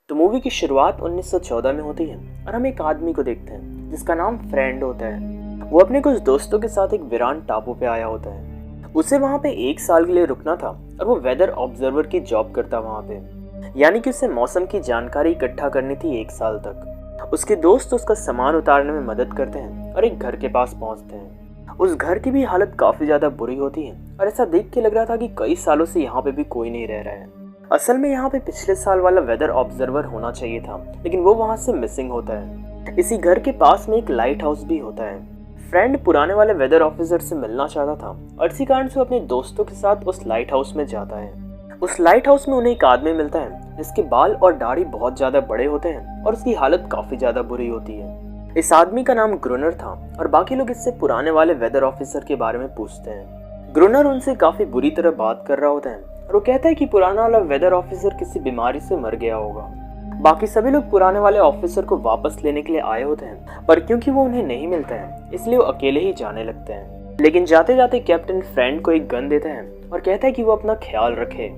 तो मूवी की शुरुआत 1914 में होती है और हम एक आदमी को देखते हैं जिसका नाम फ्रेंड होता है। वो अपने कुछ दोस्तों के साथ एक वीरान टापू पे आया होता है। उसे वहाँ पे 1 साल के लिए रुकना था और वो वेदर ऑब्जर्वर की जॉब करता वहाँ पे, यानी कि उसे मौसम की जानकारी इकट्ठा करनी थी 1 साल तक। उसके दोस्त उसका सामान उतारने में मदद करते हैं और एक घर के पास पहुँचते हैं। उस घर की भी हालत काफ़ी ज़्यादा बुरी होती है और ऐसा देख के लग रहा था कि कई सालों से यहाँ पे भी कोई नहीं रह रहा है। असल में यहाँ पे पिछले साल वाला वेदर ऑब्जर्वर होना चाहिए था, लेकिन वो वहाँ से मिसिंग होता है। इसी घर के पास में एक लाइट हाउस भी होता है। फ्रेंड पुराने वाले वेदर ऑफिसर से मिलना चाहता था और इसी कारण से वो अपने दोस्तों के साथ उस लाइट हाउस में जाता है। उस लाइट हाउस में उन्हें एक आदमी मिलता है जिसके बाल और दाढ़ी बहुत ज़्यादा बड़े होते हैं और उसकी हालत काफ़ी ज़्यादा बुरी होती है। इस आदमी का नाम ग्रुनर था और बाकी लोग इससे पुराने वाले वेदर ऑफिसर के बारे में पूछते हैं। ग्रुनर उनसे काफ़ी बुरी तरह बात कर रहा होता है और वो कहता है कि पुराना वाला वेदर ऑफिसर किसी बीमारी से मर गया होगा। बाकी सभी लोग पुराने वाले ऑफिसर को वापस लेने के लिए आए होते हैं, पर क्योंकि वो उन्हें नहीं मिलता है इसलिए वो अकेले ही जाने लगते हैं। लेकिन जाते जाते कैप्टन फ्रेंड को एक गन देता है और कहता है कि वो अपना ख्याल रखे।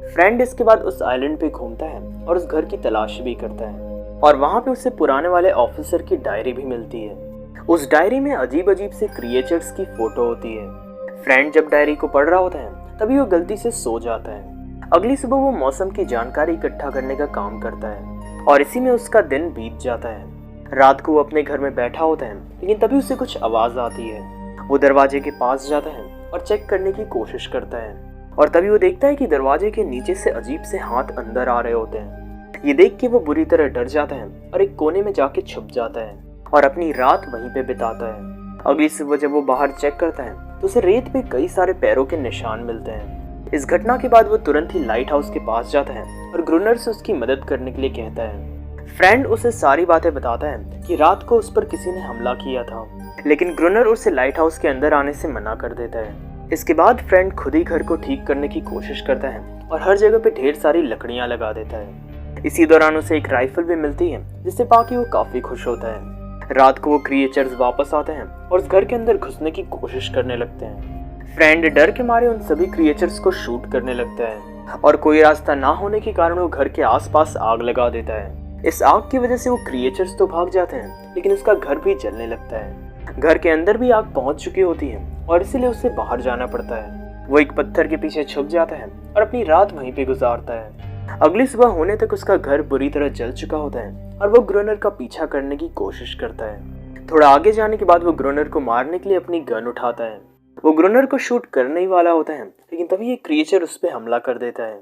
फ्रेंड इसके बाद उस आइलैंड पे घूमता है और उस घर की तलाश भी करता है और वहाँ पे उसे पुराने वाले ऑफिसर की डायरी भी मिलती है। उस डायरी में अजीब अजीब से क्रिएचर्स की फोटो होती है। फ्रेंड जब डायरी को पढ़ रहा होता है तभी वो गलती से सो जाता है। अगली सुबह वो मौसम की जानकारी इकट्ठा करने का काम करता है और इसी में उसका दिन बीत जाता है। रात को वो अपने घर में बैठा होता है, लेकिन तभी उसे कुछ आवाज़ आती है। वो दरवाजे के पास जाता है और चेक करने की कोशिश करता है और तभी वो देखता है कि दरवाजे के नीचे से अजीब से हाथ अंदर आ रहे होते हैं। ये देख के वो बुरी तरह डर जाता है और एक कोने में जाके छुप जाता है और अपनी रात वहीं पे बिताता है। अगली सुबह जब वो बाहर चेक करता है तो उसे रेत पे कई सारे पैरों के निशान मिलते हैं। इस घटना के बाद वो तुरंत ही लाइट हाउस के पास जाता है और ग्रुनर से उसकी मदद करने के लिए कहता है। फ्रेंड उसे सारी बातें बताता है कि रात को उस पर किसी ने हमला किया था, लेकिन ग्रुनर उसे लाइट हाउस के अंदर आने से मना कर देता है। इसके बाद फ्रेंड खुद ही घर को ठीक करने की कोशिश करता है और हर जगह पे ढेर सारी लकड़ियां लगा देता है। इसी दौरान उसे एक राइफल भी मिलती है जिससे पाके वो काफी खुश होता है। रात को वो क्रिएचर्स वापस आते हैं और उस घर के अंदर घुसने की कोशिश करने लगते हैं। फ्रेंड डर के मारे उन सभी क्रिएचर्स को शूट करने लगता है और कोई रास्ता ना होने के कारण वो घर के आसपास आग लगा देता है। इस आग की वजह से वो क्रिएचर्स तो भाग जाते हैं, लेकिन उसका घर भी जलने लगता है। घर के अंदर भी आग पहुंच चुकी होती है और इसीलिए उसे बाहर जाना पड़ता है। वो एक पत्थर के पीछे छुप जाता है और अपनी रात वहीं पे गुजारता है। अगली सुबह होने तक उसका घर बुरी तरह जल चुका होता है और वो ग्रुनर का पीछा करने की कोशिश करता है। थोड़ा आगे जाने के बाद वो ग्रुनर को मारने के लिए अपनी गन उठाता है। वो ग्रुनर को शूट करने ही वाला होता है, लेकिन तभी एक क्रिएचर उस पर हमला कर देता है।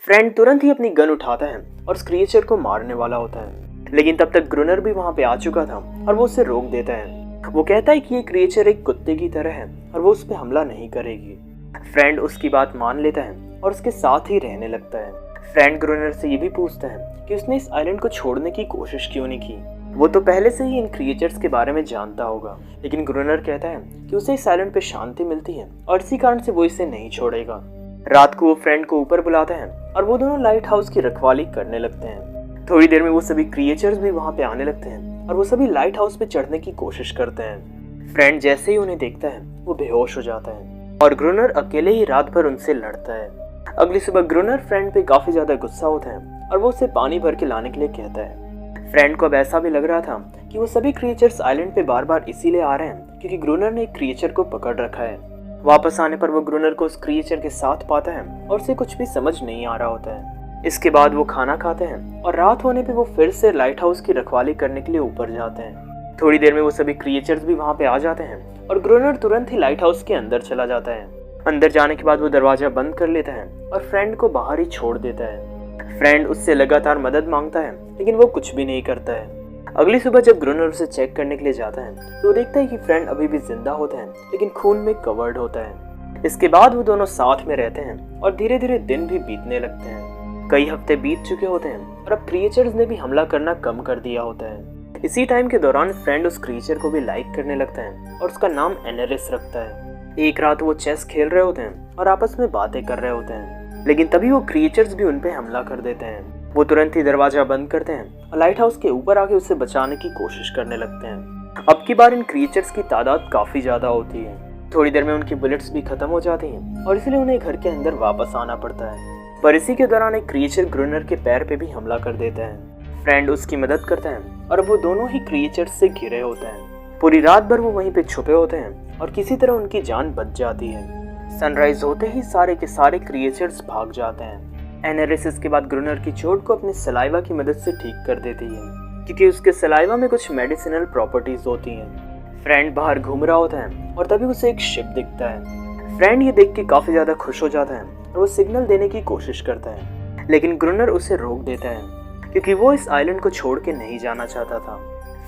फ्रेंड तुरंत ही अपनी गन उठाता है और उस क्रिएचर को मारने वाला होता है, लेकिन तब तक ग्रुनर भी वहाँ पे आ चुका था और वो उसे रोक देता है। वो कहता है कि ये क्रिएचर एक कुत्ते की तरह है और वो उस पर हमला नहीं करेगी। फ्रेंड उसकी बात मान लेता है और उसके साथ ही रहने लगता है। फ्रेंड ग्रुनर से ये भी पूछता है कि उसने इस आइलैंड को छोड़ने की कोशिश क्यों नहीं की। वो तो पहले से ही इन क्रिएचर्स के बारे में जानता होगा, लेकिन ग्रुनर कहता है कि उसे इस आइलैंड पे शांति मिलती है और इसी कारण से वो इसे नहीं छोड़ेगा। रात को वो फ्रेंड को ऊपर बुलाता है और वो दोनों लाइट हाउस की रखवाली करने लगते हैं। थोड़ी देर में वो सभी क्रिएचर्स भी वहाँ पे आने लगते हैं और वो सभी लाइट हाउस पे चढ़ने की कोशिश करते हैं। फ्रेंड जैसे ही उन्हें देखता है वो बेहोश हो जाता है और ग्रुनर अकेले ही रात भर उनसे लड़ता है। अगली सुबह ग्रुनर फ्रेंड पे काफी ज्यादा गुस्सा होता है और वो उसे पानी भर के लाने के लिए कहता है। फ्रेंड को अब ऐसा भी लग रहा था कि वो सभी क्रिएचर्स आइलैंड पे बार बार इसीलिए आ रहे हैं क्योंकि ग्रुनर ने एक क्रिएचर को पकड़ रखा है। वापस आने पर वो ग्रुनर को उस क्रिएचर के साथ पाता है और उसे कुछ भी समझ नहीं आ रहा होता है। इसके बाद वो खाना खाते हैं और रात होने पे वो फिर से लाइट हाउस की रखवाली करने के लिए ऊपर जाते हैं। थोड़ी देर में वो सभी क्रिएचर्स भी वहाँ पे आ जाते हैं और ग्रुनर तुरंत ही लाइट हाउस के अंदर चला जाता है। अंदर जाने के बाद वो दरवाजा बंद कर लेता है और फ्रेंड को बाहर ही छोड़ देता है। फ्रेंड उससे लगातार मदद मांगता है, लेकिन वो कुछ भी नहीं करता है। अगली सुबह जब ग्रुनर उसे चेक करने के लिए जाता है तो वो देखता है कि फ्रेंड अभी भी जिंदा होता है, लेकिन खून में कवर्ड होता है। इसके बाद वो दोनों साथ में रहते हैं और धीरे धीरे दिन भी बीतने लगते हैं। कई हफ्ते बीत चुके होते हैं और अब क्रिएचर्स ने भी हमला करना कम कर दिया होता है। इसी टाइम के दौरान फ्रेंड उस क्रिएचर को भी लाइक करने लगता है और उसका नाम एनेरिस रखता है। एक रात वो चेस खेल रहे होते हैं और आपस में बातें कर रहे होते हैं, लेकिन तभी वो क्रिएचर्स भी उन पे हमला कर देते हैं। वो तुरंत ही दरवाजा बंद करते हैं और लाइट हाउस के ऊपर आके उसे बचाने की कोशिश करने लगते हैं। अब की बार इन क्रिएचर्स की तादाद काफी ज्यादा होती है। थोड़ी देर में उनकी बुलेट्स भी खत्म हो जाती हैं और इसलिए उन्हें घर के अंदर वापस आना पड़ता है। पर इसी के दौरान एक क्रिएचर ग्रुनर के पैर पे भी हमला कर देता है। फ्रेंड उसकी मदद करता है और वो दोनों ही क्रिएचर्स से घिरे होते हैं। पूरी रात भर वो वहीं पे छुपे होते हैं और किसी तरह उनकी जान बच जाती है। सनराइज होते ही सारे के सारे क्रिएचर्स भाग जाते हैं। एनेरिस इसके बाद ग्रुनर की चोट को अपने सलाइवा की मदद से ठीक कर देती है, क्योंकि उसके सलाइवा में कुछ मेडिसिनल प्रॉपर्टीज होती हैं। फ्रेंड बाहर घूम रहा होता है और तभी उसे एक शिप दिखता है। फ्रेंड ये देख के काफी ज्यादा खुश हो जाता है और वो सिग्नल देने की कोशिश करता है, लेकिन ग्रुनर उसे रोक देता है क्योंकि वो इस आइलैंड को छोड़ के नहीं जाना चाहता था।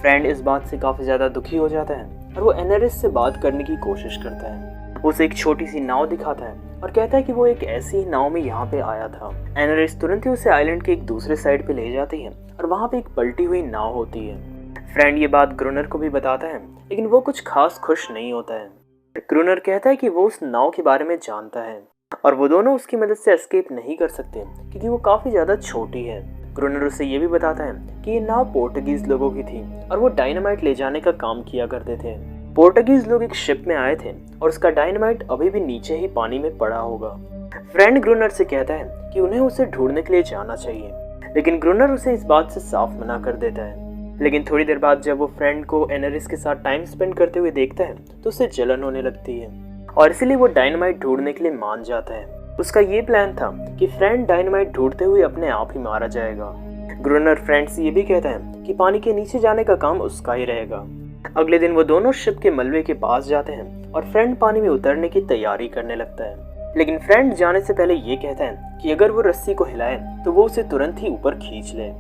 फ्रेंड इस बात से काफी ज्यादा दुखी हो जाता है और वो एनेरिस से बात करने की कोशिश करता है। उसे एक छोटी सी नाव दिखाता है और कहता है कि वो एक ऐसी ही नाव में यहाँ पे आया था। एनेरिस तुरंत ही उसे आइलैंड के एक दूसरे साइड पे ले जाती है और वहाँ पे एक पलटी हुई नाव होती है। फ्रेंड ये बात ग्रुनर को भी बताता है, लेकिन वो कुछ खास खुश नहीं होता है। ग्रुनर कहता है कि वो उस नाव के बारे में जानता है और वो दोनों उसकी मदद से एस्केप नहीं कर सकते क्योंकि वो काफी ज्यादा छोटी है। ग्रुनर उसे ये भी बताता है कि ये नाव पोर्टुगीज लोगों की थी और वो डायनामाइट ले जाने का काम किया करते थे। पोर्टुगीज लोग एक शिप में आए थे और उसका डायनामाइट अभी भी नीचे ही पानी में पड़ा होगा। फ्रेंड ग्रुनर से कहता है कि उन्हें उसे ढूंढने के लिए जाना चाहिए, लेकिन ग्रुनर उसे इस बात से साफ मना कर देता है। लेकिन थोड़ी देर बाद जब वो फ्रेंड को एनेरिस के साथ टाइम स्पेंड करते हुए देखता है तो उसे जलन होने लगती है और इसीलिए वो डायनामाइट ढूंढने के लिए मान जाता है। उसका ये प्लान था कि फ्रेंड डायनामाइट ढूंढते हुए अपने आप ही मारा जाएगा। ग्रुनर फ्रेंड से ये भी कहता है कि पानी के नीचे जाने का काम उसका ही रहेगा। अगले दिन वो दोनों शिप के मलबे के पास जाते हैं और फ्रेंड पानी में उतरने की तैयारी करने लगता है, लेकिन फ्रेंड जाने से पहले ये कहता है कि अगर वो रस्सी को हिलाए तो वो उसे तुरंत ही ऊपर खींच ले।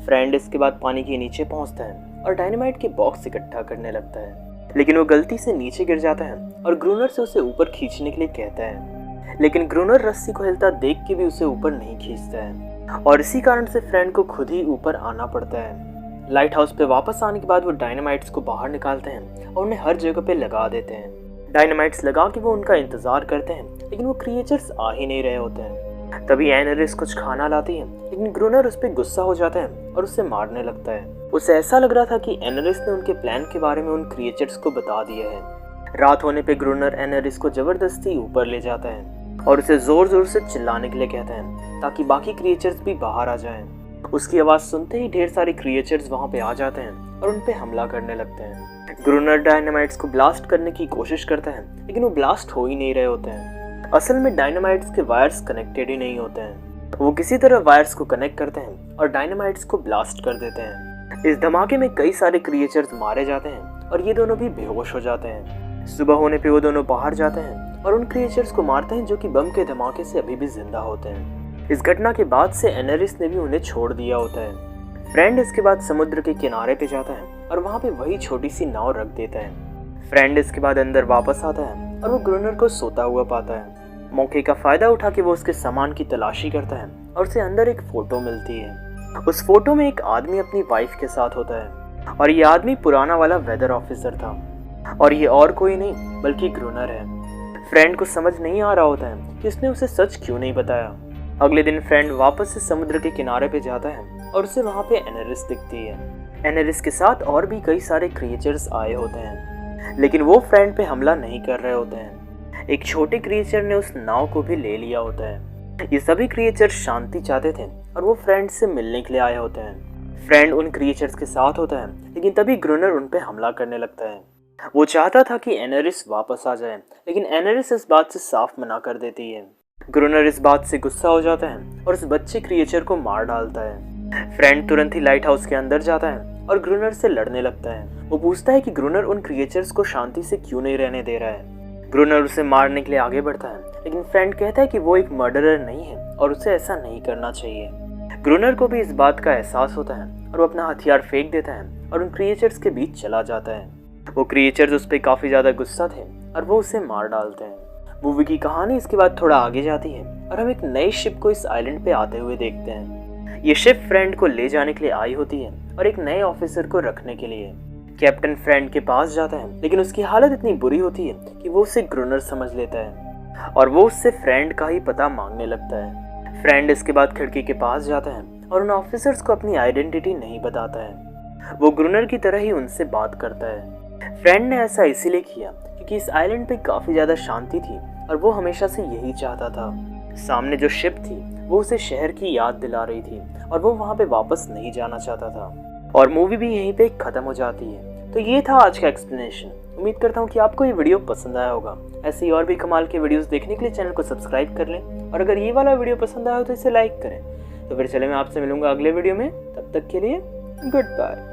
फ्रेंड इसके बाद पानी के नीचे पहुंचता है और डायनामाइट के बॉक्स इकट्ठा करने लगता है, लेकिन वो गलती से नीचे गिर जाता है और ग्रुनर से उसे ऊपर खींचने के लिए कहता है, लेकिन ग्रुनर रस्सी को हिलता देख के भी उसे ऊपर नहीं खींचता है और इसी कारण से फ्रेंड को खुद ही ऊपर आना पड़ता है। लाइट हाउस पे वापस आने के बाद वो डायनामाइट्स को बाहर निकालते हैं और उन्हें हर जगह पे लगा देते हैं। डायनामाइट्स लगा के वो उनका इंतजार करते हैं, लेकिन वो क्रिएचर्स आ ही नहीं रहे होते हैं। तभी एनेरिस कुछ खाना लाती है, लेकिन ग्रुनर उस पर गुस्सा हो जाता है और उसे मारने लगता है। उसे ऐसा लग रहा था कि एनेरिस ने उनके प्लान के बारे में उन क्रिएचर्स को बता दिया है। रात होने पे ग्रुनर एनेरिस को जबरदस्ती ऊपर ले जाता है और उसे जोर जोर से चिल्लाने के लिए कहता है ताकि बाकी क्रिएचर्स भी बाहर आ जाएं। उसकी आवाज सुनते ही ढेर सारे क्रिएचर्स वहां पे आ जाते हैं और उन पे हमला करने लगते हैं। ग्रुनर डायनामाइट्स को ब्लास्ट करने की कोशिश करता है, लेकिन वो ब्लास्ट हो ही नहीं रहे होते हैं। असल में डायनामाइट्स के वायर्स कनेक्टेड ही नहीं होते हैं। वो किसी तरह वायर्स को कनेक्ट करते हैं और डायनामाइट्स को ब्लास्ट कर देते हैं। इस धमाके में कई सारे क्रिएचर्स मारे जाते हैं और ये दोनों भी बेहोश हो जाते हैं। सुबह होने पे वो दोनों बाहर जाते हैं और उन क्रिएचर्स को मारते हैं जो कि बम के धमाके से अभी भी जिंदा होते हैं। इस घटना के बाद से एनेरिस ने भी उन्हें छोड़ दिया होता है। फ्रेंड इसके बाद समुद्र के किनारे पे जाता है और वहाँ पे वही छोटी सी नाव रख देता है। फ्रेंड इसके बाद अंदर वापस आता है और वो ग्रुनर को सोता हुआ पाता है। मौके का फायदा उठा के वो उसके सामान की तलाशी करता है और उसे अंदर एक फोटो मिलती है। उस फोटो में एक आदमी अपनी वाइफ के साथ होता है और ये आदमी पुराना वाला वेदर ऑफिसर था और ये और कोई नहीं बल्कि ग्रुनर है। फ्रेंड को समझ नहीं आ रहा होता है कि उसने उसे सच क्यों नहीं बताया। अगले दिन फ्रेंड वापस से समुद्र के किनारे पे जाता है और उसे वहाँ पे एनेरिस दिखती है। एनेरिस के साथ और भी कई सारे क्रिएचर्स आए होते हैं, लेकिन वो फ्रेंड पे हमला नहीं कर रहे होते हैं। एक छोटे क्रिएचर ने उस नाव को भी ले लिया होता है। ये सभी क्रिएचर शांति चाहते थे और वो फ्रेंड से मिलने के लिए आए होते हैं। फ्रेंड उन क्रिएचर्स के साथ होता है, लेकिन तभी ग्रुनर उन पे हमला करने लगता है। वो चाहता था कि एनेरिस वापस आ जाए, लेकिन एनेरिस इस बात से साफ मना कर देती है। ग्रुनर इस बात से गुस्सा हो जाता है और उस बच्चे क्रिएचर को मार डालता है। फ्रेंड तुरंत ही लाइट हाउस के अंदर जाता है और ग्रुनर से लड़ने लगता है। वो पूछता है कि ग्रुनर उन क्रिएचर्स को शांति से क्यों नहीं रहने दे रहा है। ग्रुनर उसे मारने के लिए आगे बढ़ता है, लेकिन फ्रेंड कहता है कि वो एक मर्डरर नहीं है और उसे ऐसा नहीं करना चाहिए। ग्रुनर को भी इस बात का एहसास होता है और वो अपना हथियार फेंक देता है और उन क्रिएचर्स के बीच चला जाता है। वो क्रिएचर्स उस पर काफी ज्यादा गुस्सा थे और वो उसे मार डालते हैं। मूवी की कहानी इसके बाद थोड़ा आगे जाती है और हम एक नई शिप को इस आइलैंड पे आते हुए देखते हैं। ये शिप फ्रेंड को ले जाने के लिए आई होती है और एक नए ऑफिसर को रखने के लिए। कैप्टन फ्रेंड के पास जाता है, लेकिन उसकी हालत इतनी बुरी होती है कि वो उसे ग्रुनर समझ लेता है और वो उससे फ्रेंड का ही पता मांगने लगता है। फ्रेंड इसके बाद खिड़की के पास जाता है और उन ऑफिसर्स को अपनी आइडेंटिटी नहीं बताता है। वो ग्रुनर की तरह ही उनसे बात करता है। फ्रेंड ने ऐसा इसीलिए किया क्योंकि इस आइलैंड पे काफी ज्यादा शांति थी और वो हमेशा से यही चाहता था। सामने जो शिप थी वो उसे शहर की याद दिला रही थी और वो वहाँ पे वापस नहीं जाना चाहता था। और मूवी भी यहीं पे ख़त्म हो जाती है। तो ये था आज का एक्सप्लेनेशन। उम्मीद करता हूँ कि आपको ये वीडियो पसंद आया होगा। ऐसे ही और भी कमाल के वीडियोस देखने के लिए चैनल को सब्सक्राइब कर लें और अगर ये वाला वीडियो पसंद आया हो तो इसे लाइक करें। तो फिर चले मैं आपसे मिलूंगा अगले वीडियो में, तब तक के लिए गुड बाय।